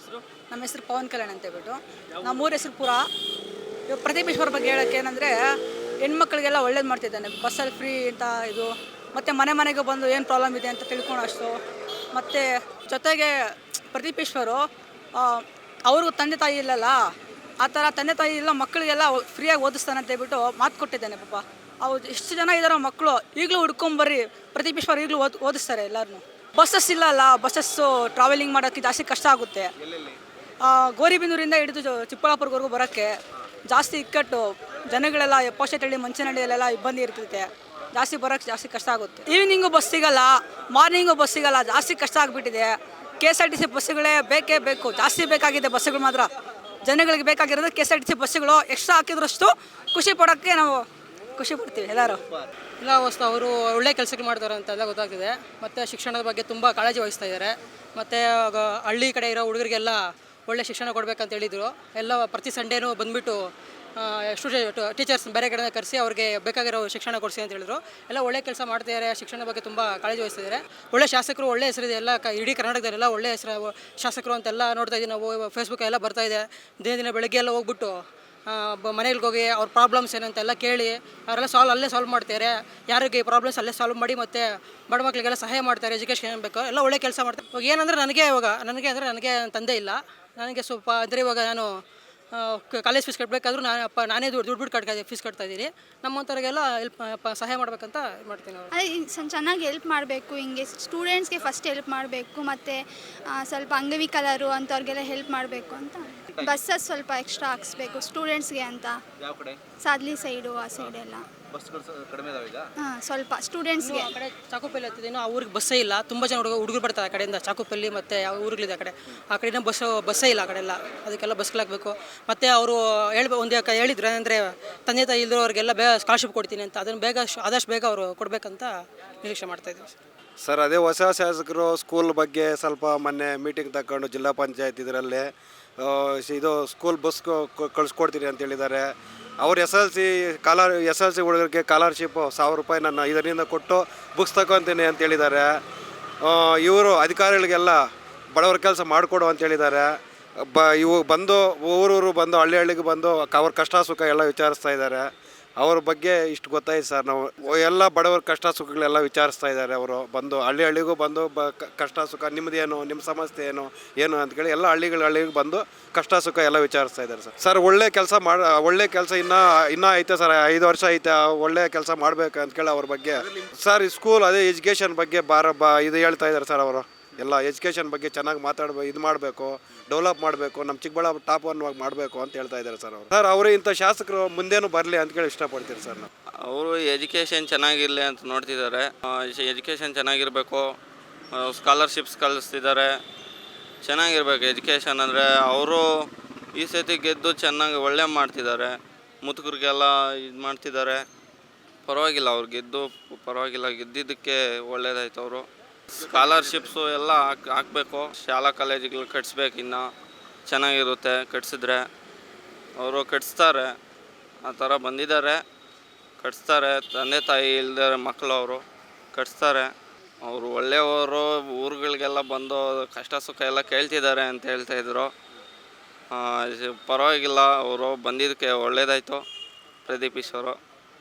ಹೆಸರು? ನಮ್ಮ ಹೆಸರು ಪವನ್ ಕಲ್ಯಾಣ್ ಅಂತ ಹೇಳ್ಬಿಟ್ಟು. ನಮ್ಮೂರ ಹೆಸರು ಪುರ. ಇವಾಗ ಪ್ರದೀಪ್ ಈಶ್ವರ್ ಬಗ್ಗೆ ಹೇಳೋಕ್ಕೆ ಏನಂದರೆ, ಹೆಣ್ಮಕ್ಳಿಗೆಲ್ಲ ಒಳ್ಳೇದು ಮಾಡ್ತಿದ್ದಾನೆ. ಬಸ್ಸಲ್ಲಿ ಫ್ರೀ ಅಂತ ಇದು, ಮತ್ತು ಮನೆ ಮನೆಗೆ ಬಂದು ಏನು ಪ್ರಾಬ್ಲಮ್ ಇದೆ ಅಂತ ತಿಳ್ಕೊಳೋಷ್ಟು. ಮತ್ತು ಜೊತೆಗೆ ಪ್ರದೀಪ್ ಈಶ್ವರು ಅವ್ರಿಗೂ ತಂದೆ ತಾಯಿ ಇಲ್ಲಲ್ಲ, ಆ ಥರ ತಂದೆ ತಾಯಿ ಇಲ್ಲ ಮಕ್ಕಳಿಗೆಲ್ಲ ಫ್ರೀಯಾಗಿ ಓದಿಸ್ತಾನೆ ಅಂತ ಹೇಳ್ಬಿಟ್ಟು ಮಾತು ಕೊಟ್ಟಿದ್ದಾನೆ ಪಾಪ. ಅವ್ರು ಎಷ್ಟು ಜನ ಇದ್ದಾರೋ ಮಕ್ಕಳು ಈಗಲೂ ಹುಡ್ಕೊಂಬರ್ರಿ, ಪ್ರದೀಪ್ ಈಶ್ವರ್ ಈಗಲೂ ಓದಿಸ್ತಾರೆ ಎಲ್ಲರನ್ನೂ. ಬಸ್ಸಸ್ ಇಲ್ಲ, ಬಸ್ಸಸ್ಸು ಟ್ರಾವೆಲಿಂಗ್ ಮಾಡೋಕ್ಕೆ ಜಾಸ್ತಿ ಕಷ್ಟ ಆಗುತ್ತೆ. ಗೋರಿಬಿದೂರಿಂದ ಹಿಡಿದು ಚಿಕ್ಕಬಳ್ಳಾಪುರವರೆಗೂ ಬರೋಕ್ಕೆ ಜಾಸ್ತಿ ಇಕ್ಕಟ್ಟು. ಜನಗಳೆಲ್ಲ ಪೋಷಟಹಳ್ಳಿ ಮಂಚನಹಳ್ಳಿಯಲ್ಲೆಲ್ಲ ಇಬ್ಬಂದಿ ಇರ್ತೈತೆ. ಜಾಸ್ತಿ ಬರೋಕ್ಕೆ ಜಾಸ್ತಿ ಕಷ್ಟ ಆಗುತ್ತೆ. ಈವ್ನಿಂಗು ಬಸ್ ಸಿಗೋಲ್ಲ, ಮಾರ್ನಿಂಗು ಬಸ್ ಸಿಗೋಲ್ಲ, ಜಾಸ್ತಿ ಕಷ್ಟ ಆಗಿಬಿಟ್ಟಿದೆ. KSRTC ಬಸ್ಸುಗಳೇ ಬೇಕೇ ಬೇಕು, ಜಾಸ್ತಿ ಬೇಕಾಗಿದೆ ಬಸ್ಸುಗಳು ಮಾತ್ರ. ಜನಗಳಿಗೆ ಬೇಕಾಗಿರೋದು KSRTC ಬಸ್ಸುಗಳು. ಎಕ್ಸ್ಟ್ರಾ ಹಾಕಿದ್ರಷ್ಟು ಖುಷಿ ಪಡೋಕ್ಕೆ ನಾವು ಖುಷಿ ಪಡ್ತೀವಿ ಎಲ್ಲರೂ. ಇಲ್ಲ ವಸ್ತು ಅವರು ಒಳ್ಳೆ ಕೆಲಸಗಳು ಮಾಡ್ತಾರೆ ಅಂತೆಲ್ಲ ಗೊತ್ತಾಗ್ತಿದೆ. ಮತ್ತು ಶಿಕ್ಷಣದ ಬಗ್ಗೆ ತುಂಬ ಕಾಳಜಿ ವಹಿಸ್ತಾ ಇದ್ದಾರೆ. ಮತ್ತು ಹಳ್ಳಿ ಕಡೆ ಇರೋ ಹುಡುಗರಿಗೆಲ್ಲ ಒಳ್ಳೆ ಶಿಕ್ಷಣ ಕೊಡಬೇಕಂತ ಹೇಳಿದರು. ಎಲ್ಲ ಪ್ರತಿ ಸಂಡೇನೂ ಬಂದುಬಿಟ್ಟು ಟೀಚರ್ಸ್ ಬೇರೆ ಕಡೆ ಕರೆಸಿ ಅವ್ರಿಗೆ ಬೇಕಾಗಿರೋ ಶಿಕ್ಷಣ ಕೊಡಿಸಿ ಅಂತ ಹೇಳಿದ್ರು. ಎಲ್ಲ ಒಳ್ಳೆ ಕೆಲಸ ಮಾಡ್ತಿದ್ದಾರೆ. ಶಿಕ್ಷಣದ ಬಗ್ಗೆ ತುಂಬ ಕಾಳಜಿ ವಹಿಸ್ತಿದ್ದಾರೆ. ಒಳ್ಳೆ ಶಾಸಕರು, ಒಳ್ಳೆ ಹೆಸರಿದೆ. ಎಲ್ಲ ಇಡೀ ಕರ್ನಾಟಕದಲ್ಲೆಲ್ಲ ಒಳ್ಳೆ ಹೆಸರು ಶಾಸಕರು ಅಂತೆಲ್ಲ ನೋಡ್ತಾ ಇದ್ದೀವಿ ನಾವು. ಫೇಸ್ಬುಕ್ ಎಲ್ಲ ಬರ್ತಾಯಿದೆ. ದಿನ ಬೆಳಗ್ಗೆ ಎಲ್ಲ ಹೋಗ್ಬಿಟ್ಟು ಮನೆಗೆ ಹೋಗಿ ಅವ್ರ ಪ್ರಾಬ್ಲಮ್ಸ್ ಏನಂತೆಲ್ಲ ಕೇಳಿ ಅವರೆಲ್ಲ ಅಲ್ಲೇ ಸಾಲ್ವ್ ಮಾಡ್ತಾರೆ. ಯಾರಿಗೆ ಪ್ರಾಬ್ಲಮ್ಸ್ ಅಲ್ಲೇ ಸಾಲ್ವ್ ಮಾಡಿ ಮತ್ತು ಬಡ ಮಕ್ಕಳಿಗೆಲ್ಲ ಸಹಾಯ ಮಾಡ್ತಾರೆ. ಎಜುಕೇಷನ್ ಏನು ಬೇಕೋ ಎಲ್ಲ ಒಳ್ಳೆ ಕೆಲಸ ಮಾಡ್ತಾರೆ. ಇವಾಗ ಏನಂದರೆ ನನಗೆ ತಂದೆ ಇಲ್ಲ. ನನಗೆ ಸ್ವಲ್ಪ ಅಂದರೆ ಇವಾಗ ನಾನು ಕಾಲೇಜ್ ಫೀಸ್ ಕಟ್ಟಬೇಕಾದ್ರೂ ನಾನೇ ದುಡ್ಡು ಫೀಸ್ ಕಟ್ತಾಯಿದ್ದೀನಿ. ನಮ್ಮಂಥವ್ರಿಗೆಲ್ಲ ಸಹಾಯ ಮಾಡ್ಬೇಕಂತ ಮಾಡ್ತೀನಿ. ಅದೇ ಚೆನ್ನಾಗಿ ಹೆಲ್ಪ್ ಮಾಡಬೇಕು. ಹಿಂಗೆ ಸ್ಟೂಡೆಂಟ್ಸ್ಗೆ ಫಸ್ಟ್ ಹೆಲ್ಪ್ ಮಾಡಬೇಕು. ಮತ್ತು ಸ್ವಲ್ಪ ಅಂಗವಿಕಲರು ಅಂಥವ್ರಿಗೆಲ್ಲ ಹೆಲ್ಪ್ ಮಾಡಬೇಕು ಅಂತ. ಬಸ್ಸಸ್ ಸ್ವಲ್ಪ ಎಕ್ಸ್ಟ್ರಾ ಹಾಕ್ಸ್ಬೇಕು ಸ್ಟೂಡೆಂಟ್ಸ್ಗೆ ಅಂತ. ಯಾವ ಕಡೆ? ಸಾದ್ಲಿ ಸೈಡು, ಆ ಸೈಡೆಲ್ಲ ಬಸ್ಗಳು ಕಡಿಮೆ ಇದಾವೆ ಈಗ. ಸ್ವಲ್ಪ ಸ್ಟೂಡೆಂಟ್ಸ್ಗೆ. ಆ ಕಡೆ ಚಾಕುಪಲ್ಲಿ ಹತ್ತಿದ್ದೇನೋ ಆ ಊರಿಗೆ ಬಸ್ಸೇ ಇಲ್ಲ. ತುಂಬ ಜನ ಹುಡುಗರು ಬರ್ತಾರೆ ಆ ಕಡೆಯಿಂದ. ಚಾಕುಪಲ್ಲಿ ಮತ್ತು ಯಾವ ಊರುಗಳಿದೆ ಆ ಕಡೆ, ಆ ಕಡೆಯಿಂದ ಬಸ್ಸೇ ಇಲ್ಲ ಆ ಕಡೆ ಎಲ್ಲ. ಅದಕ್ಕೆಲ್ಲ ಬಸ್ಗಳಾಗಬೇಕು. ಮತ್ತು ಅವರು ಹೇಳಿದ್ರು ಅಂದರೆ ತಂದೆ ತಾಯಿ ಇಲ್ಲದವ್ರಿಗೆಲ್ಲ ಸ್ಕಾಲರ್ಶಿಪ್ ಕೊಡ್ತೀನಿ ಅಂತ. ಅದನ್ನು ಆದಷ್ಟು ಬೇಗ ಅವರು ಕೊಡಬೇಕಂತ ನಿರೀಕ್ಷೆ ಮಾಡ್ತಾಯಿದ್ದೀವಿ ಸರ್. ಅದೇ ಹೊಸ ಶಾಸಕರು ಸ್ಕೂಲ್ ಬಗ್ಗೆ ಸ್ವಲ್ಪ ಮೊನ್ನೆ ಮೀಟಿಂಗ್ ತಗೊಂಡು ಜಿಲ್ಲಾ ಪಂಚಾಯತ್ ಇದರಲ್ಲಿ ಇದು ಸ್ಕೂಲ್ ಬಸ್ ಕಳಿಸ್ಕೊಡ್ತೀನಿ ಅಂತ ಹೇಳಿದ್ದಾರೆ. ಅವ್ರು SLC ಹುಡುಗರಿಗೆ ಸ್ಕಾಲರ್ಶಿಪ್ಪು 1000 ರೂಪಾಯಿ ನಾನು ಇದರಿಂದ ಕೊಟ್ಟು ಬುಕ್ಸ್ ತಗೊತೀನಿ ಅಂತ ಹೇಳಿದ್ದಾರೆ. ಇವರು ಅಧಿಕಾರಿಗಳಿಗೆಲ್ಲ ಬಡವರ ಕೆಲಸ ಮಾಡಿಕೊಡು ಅಂತ ಹೇಳಿದ್ದಾರೆ. ಇವು ಬಂದು ಊರೂರು ಬಂದು ಹಳ್ಳಿಗೆ ಬಂದು ಅವ್ರ ಕಷ್ಟ ಸುಖ ಎಲ್ಲ ವಿಚಾರಿಸ್ತಾ ಇದ್ದಾರೆ. ಅವ್ರ ಬಗ್ಗೆ ಇಷ್ಟು ಗೊತ್ತಾಯ್ತು ಸರ್. ನಾವು ಎಲ್ಲ ಬಡವರ ಕಷ್ಟ ಸುಖಗಳೆಲ್ಲ ವಿಚಾರಿಸ್ತಾ ಇದ್ದಾರೆ. ಅವರು ಬಂದು ಹಳ್ಳಿಗೂ ಬಂದು ಕಷ್ಟ ಸುಖ ನಿಮ್ಮದೇನು, ನಿಮ್ಮ ಸಮಸ್ಯೆ ಏನು ಅಂತೇಳಿ ಎಲ್ಲ ಹಳ್ಳಿಗೆ ಬಂದು ಕಷ್ಟ ಸುಖ ಎಲ್ಲ ವಿಚಾರಿಸ್ತಾ ಇದ್ದಾರೆ ಸರ್. ಒಳ್ಳೆ ಕೆಲಸ ಇನ್ನೂ ಐತೆ ಸರ್. 5 ವರ್ಷ ಐತೆ. ಒಳ್ಳೆ ಕೆಲಸ ಮಾಡಬೇಕು ಅಂತೇಳಿ ಅವ್ರ ಬಗ್ಗೆ ಸರ್. ಈ ಸ್ಕೂಲ್ ಅದೇ ಎಜುಕೇಷನ್ ಬಗ್ಗೆ ಇದು ಹೇಳ್ತಾ ಇದ್ದಾರೆ ಸರ್. ಅವರು ಎಲ್ಲ ಎಜುಕೇಷನ್ ಬಗ್ಗೆ ಚೆನ್ನಾಗಿ ಇದು ಮಾಡಬೇಕು, ಡೆವಲಪ್ ಮಾಡಬೇಕು, ನಮ್ಮ ಚಿಕ್ಕಬಳ್ಳಾಪುರ ಟಾಪ್ 1 ಮಾಡಬೇಕು ಅಂತ ಹೇಳ್ತಾ ಇದ್ದಾರೆ ಸರ್. ಅವರು ಇಂಥ ಶಾಸಕರು ಮುಂದೇನು ಬರಲಿ ಅಂತೇಳಿ ಇಷ್ಟಪಡ್ತೀರಿ ಸರ್ ನಾವು. ಅವರು ಎಜುಕೇಷನ್ ಚೆನ್ನಾಗಿರಲಿ ಅಂತ ನೋಡ್ತಿದ್ದಾರೆ. ಎಜುಕೇಷನ್ ಚೆನ್ನಾಗಿರಬೇಕು. ಸ್ಕಾಲರ್ಶಿಪ್ಸ್ ಕಳಿಸ್ತಿದ್ದಾರೆ. ಚೆನ್ನಾಗಿರ್ಬೇಕು ಎಜುಕೇಷನ್ ಅಂದರೆ. ಅವರು ಈ ಸತಿ ಗೆದ್ದು ಚೆನ್ನಾಗಿ ಒಳ್ಳೆ ಮಾಡ್ತಿದ್ದಾರೆ. ಮುದುಕರಿಗೆಲ್ಲ ಇದು ಮಾಡ್ತಿದ್ದಾರೆ. ಪರವಾಗಿಲ್ಲ, ಅವ್ರು ಪರವಾಗಿಲ್ಲ. ಗೆದ್ದಿದ್ದಕ್ಕೆ ಒಳ್ಳೇದಾಯ್ತು. ಅವರು ಸ್ಕಾಲರ್ಶಿಪ್ಸು ಎಲ್ಲ ಹಾಕಬೇಕು. ಶಾಲಾ ಕಾಲೇಜುಗಳು ಕಟ್ಸ್ಬೇಕು. ಇನ್ನು ಚೆನ್ನಾಗಿರುತ್ತೆ ಕಟ್ಸಿದ್ರೆ. ಅವರು ಕಟ್ಸ್ತಾರೆ. ಆ ಥರ ಬಂದಿದ್ದಾರೆ, ಕಟ್ಸ್ತಾರೆ. ತಂದೆ ತಾಯಿ ಇಲ್ಲದೆ ಮಕ್ಕಳು ಅವರು ಕಟ್ಸ್ತಾರೆ. ಅವರು ಒಳ್ಳೆಯವರು. ಊರುಗಳಿಗೆಲ್ಲ ಬಂದು ಕಷ್ಟ ಸುಖ ಎಲ್ಲ ಕೇಳ್ತಿದ್ದಾರೆ ಅಂತ ಹೇಳ್ತಾಯಿದ್ರು. ಪರವಾಗಿಲ್ಲ, ಅವರು ಬಂದಿದ್ದಕ್ಕೆ ಒಳ್ಳೆಯದಾಯಿತು ಪ್ರದೀಪ್ ಈಶ್ವರು.